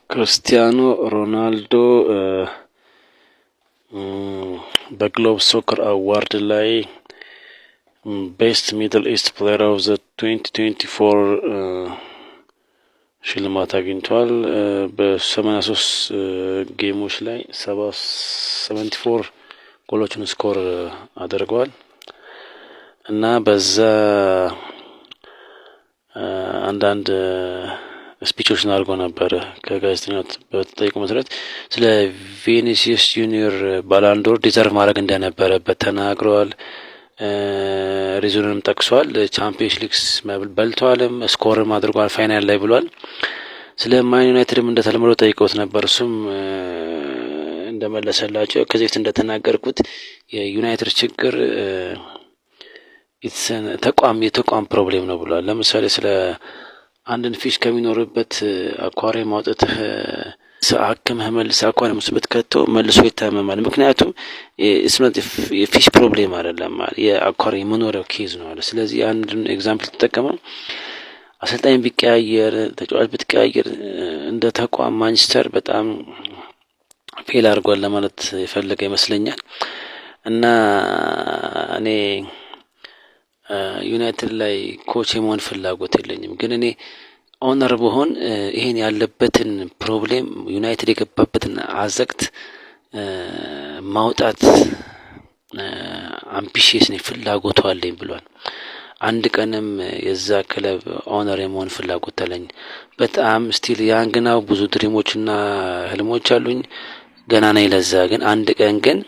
ክርስቲያኖ ሮናልዶ በግሎብ ሶከር አዋርድ ላይ ቤስት ሚድል ኢስት ፕሌየር ኦፍ ዘ 2024 ሽልማት አግኝቷል። በ83 ጌሞች ላይ 74 ጎሎችን ስኮር አድርጓል እና በዛ አንዳንድ ስፒቾችን አድርጎ ነበር። ከጋዜጠኞች በተጠየቁ መሰረት ስለ ቪኒሲየስ ጁኒየር ባላንዶር ዲዘርቭ ማድረግ እንደነበረበት ተናግረዋል። ሪዝኑንም ጠቅሷል። ቻምፒየንስ ሊግስ በልቷልም ስኮርም አድርጓል ፋይናል ላይ ብሏል። ስለ ማን ዩናይትድም እንደተለመደው ጠይቀውት ነበር። እሱም እንደመለሰላቸው ከዚህ በፊት እንደተናገርኩት የዩናይትድ ችግር የተቋም ፕሮብሌም ነው ብሏል። ለምሳሌ ስለ አንድን ፊሽ ከሚኖርበት አኳሪየም አውጥተህ አክመህ መልሰህ አኳሪየም ውስጥ ብትከተው መልሶ ይታመማል። ምክንያቱም የፊሽ ፕሮብሌም አይደለም ማለት የአኳሪየም መኖሪያው ኬዝ ነው አለ። ስለዚህ አንድን ኤግዛምፕል ተጠቀመው። አሰልጣኝ ቢቀያየር ተጫዋች ብትቀያየር እንደ ተቋም ማንቸስተር በጣም ፌል አድርጓል ለማለት የፈለገ ይመስለኛል። እና እኔ ዩናይትድ ላይ ኮች የመሆን ፍላጎት የለኝም። ግን እኔ ኦነር በሆን ይሄን ያለበትን ፕሮብሌም ዩናይትድ የገባበትን አዘቅት ማውጣት አምቢሽየስ ነኝ፣ ፍላጎቱ አለኝ ብሏል። አንድ ቀንም የዛ ክለብ ኦነር የመሆን ፍላጎት አለኝ። በጣም ስቲል ያንግ ነው፣ ብዙ ድሪሞችና ህልሞች አሉኝ፣ ገና ነኝ ለዛ። ግን አንድ ቀን ግን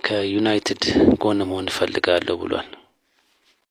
ከዩናይትድ ጎን መሆን እፈልጋለሁ ብሏል።